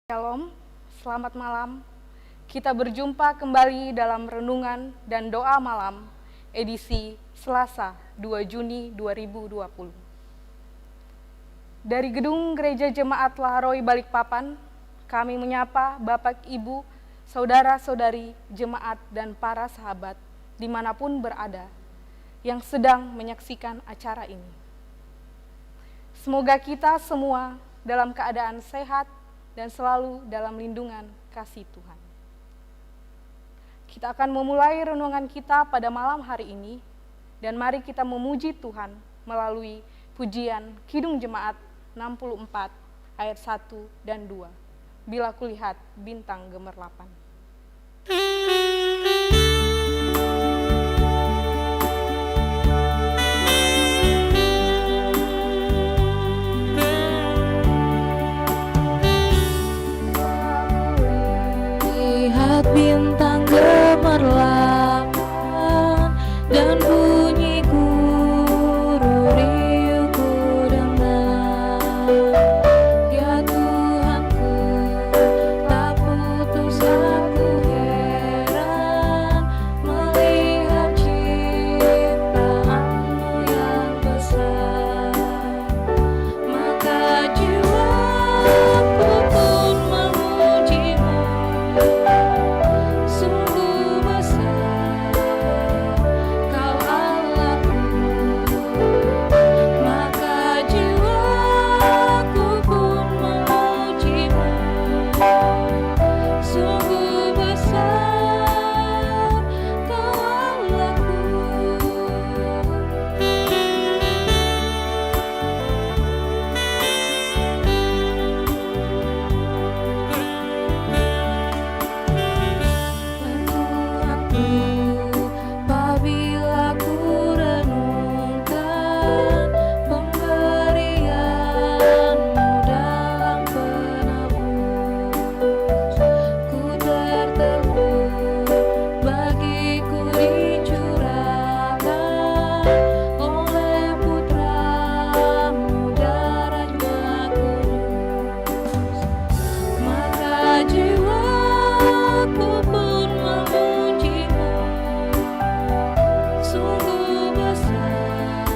Shalom, selamat malam. Kita berjumpa kembali dalam renungan dan doa malam edisi Selasa 2 Juni 2020. Dari Gedung Gereja Jemaat Laharoi Balikpapan, kami menyapa Bapak, Ibu, Saudara-saudari, jemaat, dan para sahabat dimanapun berada yang sedang menyaksikan acara ini. Semoga kita semua dalam keadaan sehat dan selalu dalam lindungan kasih Tuhan. Kita akan memulai renungan kita pada malam hari ini, dan mari kita memuji Tuhan melalui pujian Kidung Jemaat 64 ayat 1 dan 2. Bila kulihat bintang gemerlapan. Bintang gemerlapan dan bunyi guru riuhku dengar. Ya Tuhanku, tak putus aku heran melihat ciptaanmu yang besar. Maka jiwaku pun memujimu. Sungguh besar Kau Allahku, maka jiwaku pun memujimu. Sungguh besar Kau Allahku. Tuhanku, apabila ku renungkan pemberian-Mu dalam penebus, ku tertegun bagiku dicurahkan oleh Putra-Mu darahnya kudus. Maka jiwaku pun memujimu. Sungguh besar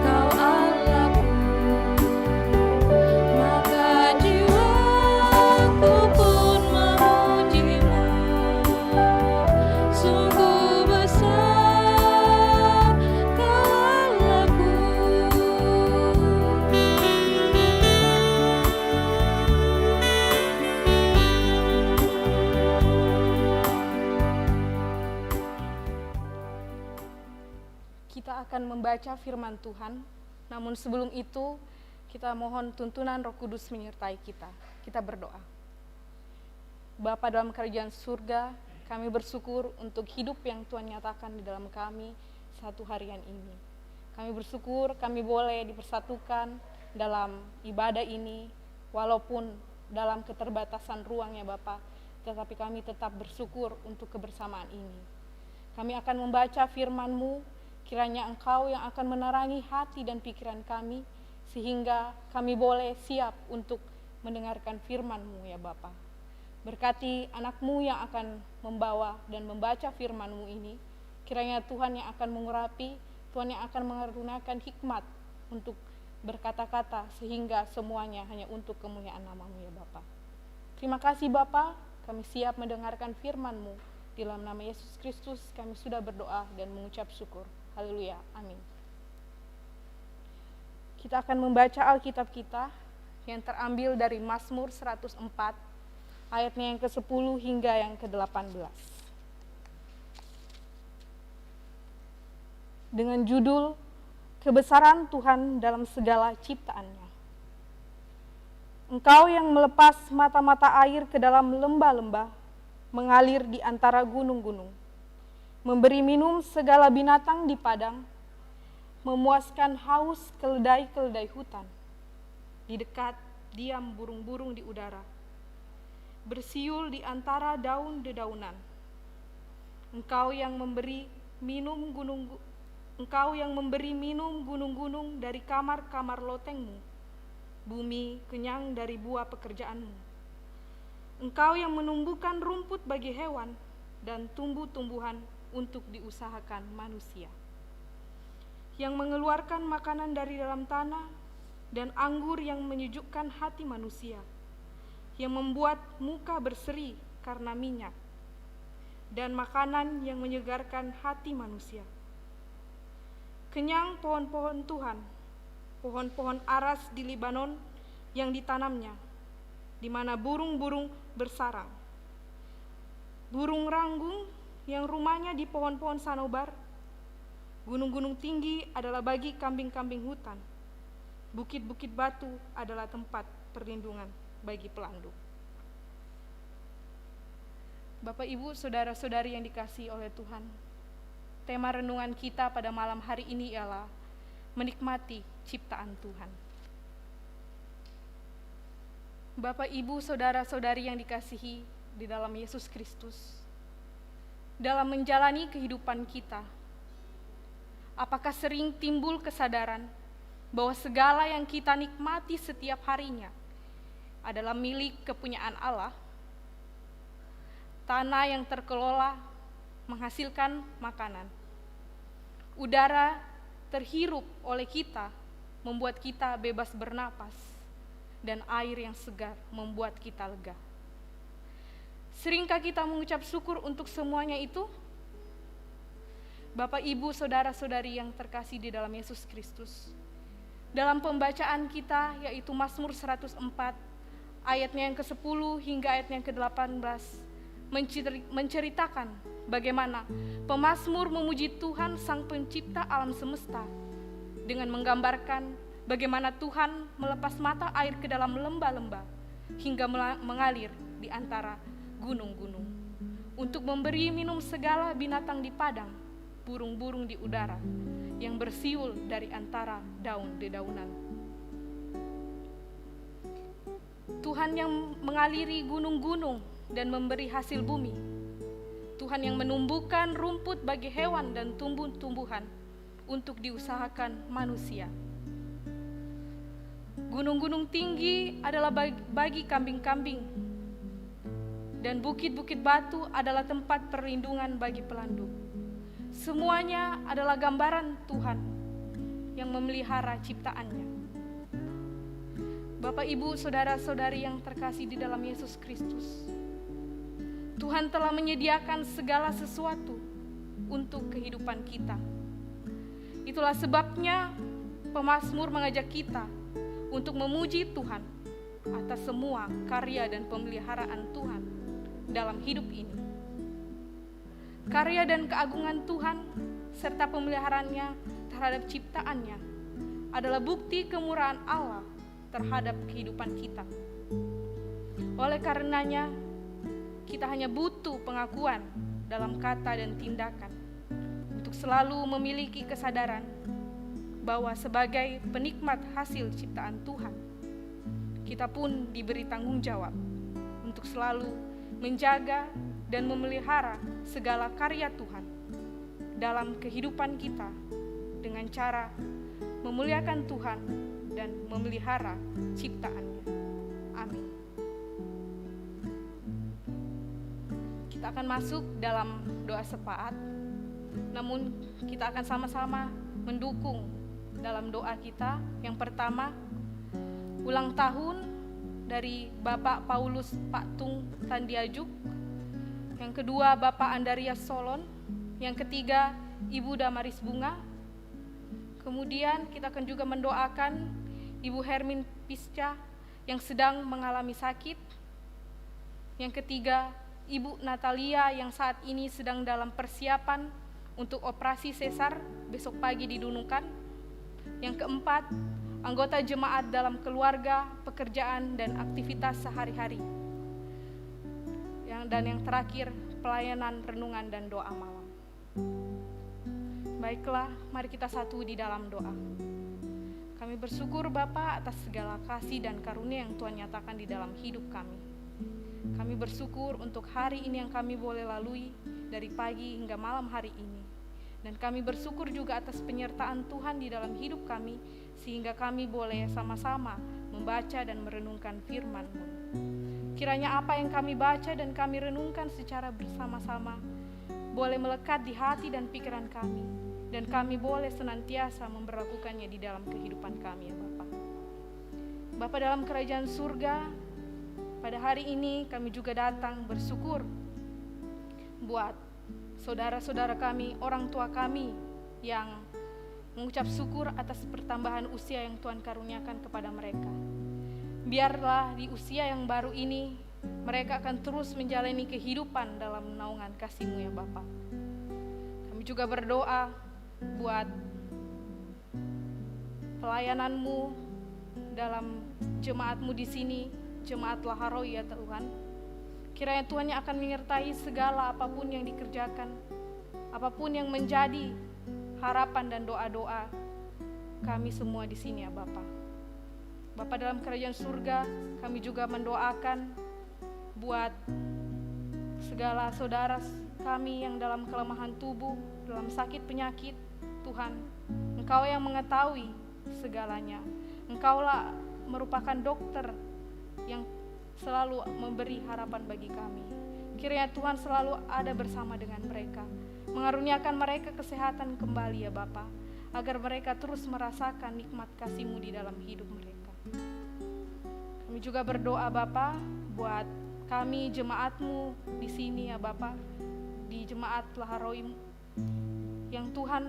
Kau Allahku, maka jiwaku pun memujimu. Sungguh besar Kau Allahku. Kita akan membaca firman Tuhan, namun sebelum itu kita mohon tuntunan Roh Kudus menyertai kita. Kita berdoa. Bapa dalam kerajaan surga, kami bersyukur untuk hidup yang Tuhan nyatakan di dalam kami satu harian ini. Kami bersyukur kami boleh dipersatukan dalam ibadah ini, walaupun dalam keterbatasan ruang ya Bapa, tetapi kami tetap bersyukur untuk kebersamaan ini. Kami akan membaca firman-Mu, kiranya Engkau yang akan menerangi hati dan pikiran kami, sehingga kami boleh siap untuk mendengarkan firman-Mu ya Bapa. Berkati anak-Mu yang akan membawa dan membaca firman-Mu ini, kiranya Tuhan yang akan mengurapi, Tuhan yang akan mengaruniakan hikmat untuk berkata-kata, sehingga semuanya hanya untuk kemuliaan nama-Mu ya Bapa. Terima kasih Bapa, kami siap mendengarkan firman-Mu. Di dalam nama Yesus Kristus kami sudah berdoa dan mengucap syukur. Haleluya, amin. Kita akan membaca Alkitab kita yang terambil dari Mazmur 104, ayatnya yang ke-10 hingga yang ke-18. Dengan judul, Kebesaran Tuhan dalam segala ciptaannya. Engkau yang melepas mata-mata air ke dalam lembah-lembah, mengalir di antara gunung-gunung, memberi minum segala binatang di padang, memuaskan haus keledai-keledai hutan, di dekat diam burung-burung di udara, bersiul di antara daun-dedaunan. Engkau yang memberi minum gunung-gunung dari kamar-kamar lotengmu, bumi kenyang dari buah pekerjaanmu. Engkau yang menumbuhkan rumput bagi hewan dan tumbuh-tumbuhan untuk diusahakan manusia, yang mengeluarkan makanan dari dalam tanah dan anggur yang menyejukkan hati manusia, yang membuat muka berseri karena minyak, dan makanan yang menyegarkan hati manusia. Kenyang pohon-pohon Tuhan, pohon-pohon aras di Libanon yang ditanamnya, di mana burung-burung bersarang. Burung ranggung yang rumahnya di pohon-pohon sanobar. Gunung-gunung tinggi adalah bagi kambing-kambing hutan. Bukit-bukit batu adalah tempat perlindungan bagi pelanduk. Bapak, Ibu, saudara-saudari yang dikasihi oleh Tuhan, tema renungan kita pada malam hari ini ialah menikmati ciptaan Tuhan. Bapak, Ibu, saudara-saudari yang dikasihi di dalam Yesus Kristus, dalam menjalani kehidupan kita, apakah sering timbul kesadaran bahwa segala yang kita nikmati setiap harinya adalah milik kepunyaan Allah? Tanah yang terkelola menghasilkan makanan. Udara terhirup oleh kita membuat kita bebas bernapas, dan air yang segar membuat kita lega. Seringkah kita mengucap syukur untuk semuanya itu? Bapak, Ibu, saudara-saudari yang terkasih di dalam Yesus Kristus, dalam pembacaan kita yaitu Mazmur 104 ayatnya yang ke-10 hingga ayatnya yang ke-18 menceritakan bagaimana pemazmur memuji Tuhan Sang Pencipta alam semesta dengan menggambarkan bagaimana Tuhan melepas mata air ke dalam lembah-lembah hingga mengalir di antara gunung-gunung untuk memberi minum segala binatang di padang, burung-burung di udara yang bersiul dari antara daun-dedaunan. Tuhan yang mengaliri gunung-gunung dan memberi hasil bumi. Tuhan yang menumbuhkan rumput bagi hewan dan tumbuh-tumbuhan untuk diusahakan manusia. Gunung-gunung tinggi adalah bagi kambing-kambing, dan bukit-bukit batu adalah tempat perlindungan bagi pelanduk. Semuanya adalah gambaran Tuhan yang memelihara ciptaannya. Bapak, Ibu, saudara-saudari yang terkasih di dalam Yesus Kristus, Tuhan telah menyediakan segala sesuatu untuk kehidupan kita. Itulah sebabnya pemazmur mengajak kita untuk memuji Tuhan atas semua karya dan pemeliharaan Tuhan dalam hidup ini. Karya dan keagungan Tuhan serta pemeliharaannya terhadap ciptaannya adalah bukti kemurahan Allah terhadap kehidupan kita. Oleh karenanya, kita hanya butuh pengakuan dalam kata dan tindakan untuk selalu memiliki kesadaran bahwa sebagai penikmat hasil ciptaan Tuhan, kita pun diberi tanggung jawab untuk selalu menjaga dan memelihara segala karya Tuhan dalam kehidupan kita dengan cara memuliakan Tuhan dan memelihara ciptaannya. Amin. Kita akan masuk dalam doa sepaat, namun kita akan sama-sama mendukung dalam doa kita. Yang pertama, ulang tahun dari Bapak Paulus Paktung Tandiajuk. Yang kedua, Bapak Andarias Solon. Yang ketiga, Ibu Damaris Bunga. Kemudian kita akan juga mendoakan Ibu Hermin Pisca yang sedang mengalami sakit. Yang ketiga, Ibu Natalia yang saat ini sedang dalam persiapan untuk operasi sesar besok pagi di Nunukan. Yang keempat, anggota jemaat dalam keluarga, pekerjaan, dan aktivitas sehari-hari. Dan yang terakhir, pelayanan, renungan, dan doa malam. Baiklah, mari kita satu di dalam doa. Kami bersyukur Bapa atas segala kasih dan karunia yang Tuhan nyatakan di dalam hidup kami. Kami bersyukur untuk hari ini yang kami boleh lalui dari pagi hingga malam hari ini. Dan kami bersyukur juga atas penyertaan Tuhan di dalam hidup kami, sehingga kami boleh sama-sama membaca dan merenungkan firman-Mu. Kiranya apa yang kami baca dan kami renungkan secara bersama-sama boleh melekat di hati dan pikiran kami, dan kami boleh senantiasa memberlakukannya di dalam kehidupan kami ya Bapa. Bapa dalam kerajaan surga, pada hari ini kami juga datang bersyukur buat saudara-saudara kami, orang tua kami yang mengucap syukur atas pertambahan usia yang Tuhan karuniakan kepada mereka. Biarlah di usia yang baru ini mereka akan terus menjalani kehidupan dalam naungan kasih-Mu ya Bapa. Kami juga berdoa buat pelayanan-Mu dalam jemaat-Mu di sini, jemaat Laharoi ya Tuhan. Kiranya Tuhan yang akan menyertai segala apapun yang dikerjakan, apapun yang menjadi harapan dan doa-doa kami semua di sini ya Bapa. Bapa dalam kerajaan surga, kami juga mendoakan buat segala saudara kami yang dalam kelemahan tubuh, dalam sakit penyakit. Tuhan, Engkau yang mengetahui segalanya. Engkaulah merupakan dokter yang selalu memberi harapan bagi kami. Kiranya Tuhan selalu ada bersama dengan mereka, mengaruniakan mereka kesehatan kembali ya Bapa, agar mereka terus merasakan nikmat kasih-Mu di dalam hidup mereka. Kami juga berdoa Bapa buat kami jemaat-Mu di sini ya Bapa, di jemaat Laharoi yang Tuhan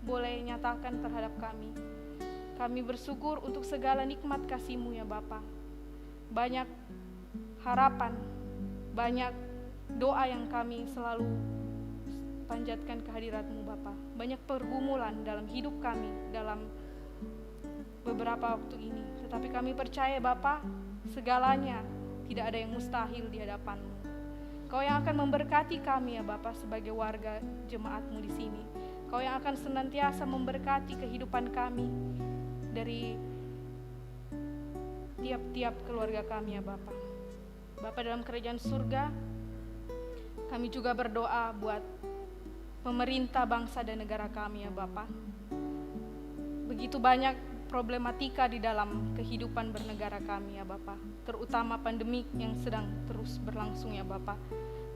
boleh nyatakan terhadap kami. Kami bersyukur untuk segala nikmat kasih-Mu ya Bapa. Banyak harapan, banyak doa yang kami selalu panjatkan kehadirat-Mu Bapa. Banyak pergumulan dalam hidup kami dalam beberapa waktu ini, tetapi kami percaya Bapa, segalanya tidak ada yang mustahil di hadapan-Mu. Kau yang akan memberkati kami ya Bapa sebagai warga jemaat-Mu di sini. Kau yang akan senantiasa memberkati kehidupan kami dari tiap-tiap keluarga kami ya Bapa. Bapa dalam kerajaan surga, kami juga berdoa buat pemerintah bangsa dan negara kami ya Bapa. Begitu banyak problematika di dalam kehidupan bernegara kami ya Bapa, terutama pandemik yang sedang terus berlangsung ya Bapa.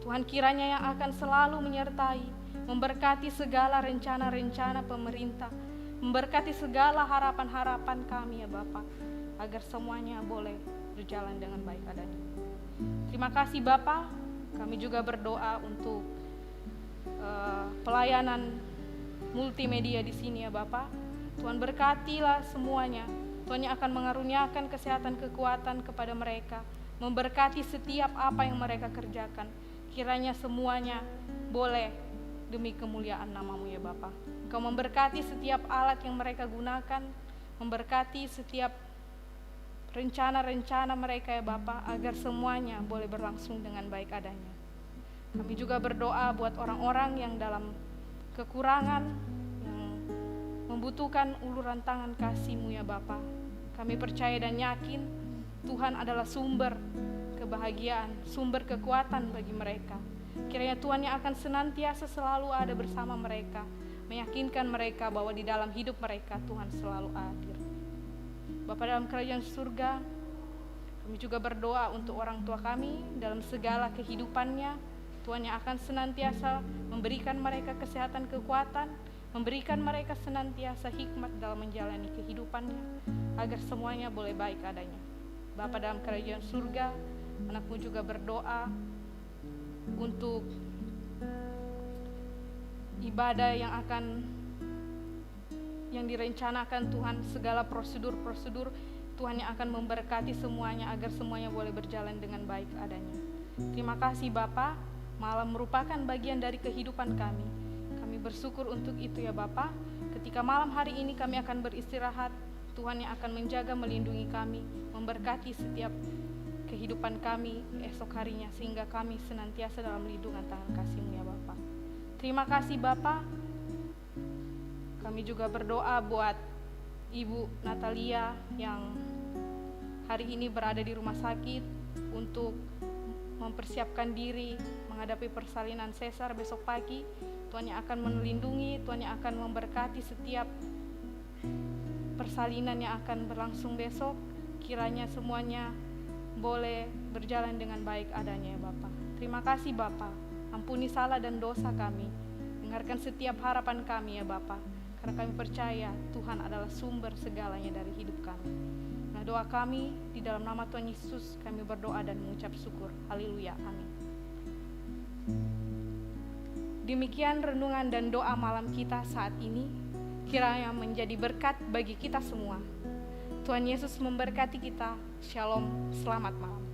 Tuhan kiranya yang akan selalu menyertai, memberkati segala rencana-rencana pemerintah, memberkati segala harapan-harapan kami ya Bapa, agar semuanya boleh berjalan dengan baik adanya. Terima kasih Bapa. Kami juga berdoa untuk pelayanan multimedia di sini ya Bapa. Tuhan berkatilah semuanya. Tuhan yang akan mengaruniakan kesehatan kekuatan kepada mereka, memberkati setiap apa yang mereka kerjakan. Kiranya semuanya boleh demi kemuliaan nama-Mu ya Bapa. Engkau memberkati setiap alat yang mereka gunakan, memberkati setiap rencana-rencana mereka ya Bapa, agar semuanya boleh berlangsung dengan baik adanya. Kami juga berdoa buat orang-orang yang dalam kekurangan, yang membutuhkan uluran tangan kasih-Mu ya Bapa. Kami percaya dan yakin Tuhan adalah sumber kebahagiaan, sumber kekuatan bagi mereka. Kiranya Tuhan yang akan senantiasa selalu ada bersama mereka, meyakinkan mereka bahwa di dalam hidup mereka Tuhan selalu hadir. Bapa dalam kerajaan surga, kami juga berdoa untuk orang tua kami dalam segala kehidupannya. Tuhan yang akan senantiasa memberikan mereka kesehatan kekuatan, memberikan mereka senantiasa hikmat dalam menjalani kehidupannya, agar semuanya boleh baik adanya. Bapa dalam kerajaan surga, anakmu juga berdoa untuk ibadah yang direncanakan Tuhan, segala prosedur-prosedur Tuhan yang akan memberkati semuanya agar semuanya boleh berjalan dengan baik adanya. Terima kasih Bapa, malam merupakan bagian dari kehidupan kami. Kami bersyukur untuk itu ya Bapa. Ketika malam hari ini kami akan beristirahat, Tuhan yang akan menjaga, melindungi kami, memberkati setiap kehidupan kami esok harinya, sehingga kami senantiasa dalam lindungan tangan kasih-Mu ya Bapa. Terima kasih Bapa. Kami juga berdoa buat Ibu Natalia yang hari ini berada di rumah sakit untuk mempersiapkan diri menghadapi persalinan sesar besok pagi. Tuhan yang akan melindungi, Tuhan yang akan memberkati setiap persalinan yang akan berlangsung besok. Kiranya semuanya boleh berjalan dengan baik adanya ya Bapa. Terima kasih Bapa, ampuni salah dan dosa kami, dengarkan setiap harapan kami ya Bapa, karena kami percaya Tuhan adalah sumber segalanya dari hidup kami. Nah, doa kami di dalam nama Tuhan Yesus kami berdoa dan mengucap syukur. Haleluya, amin. Demikian renungan dan doa malam kita saat ini, kiranya menjadi berkat bagi kita semua. Tuhan Yesus memberkati kita. Shalom, selamat malam.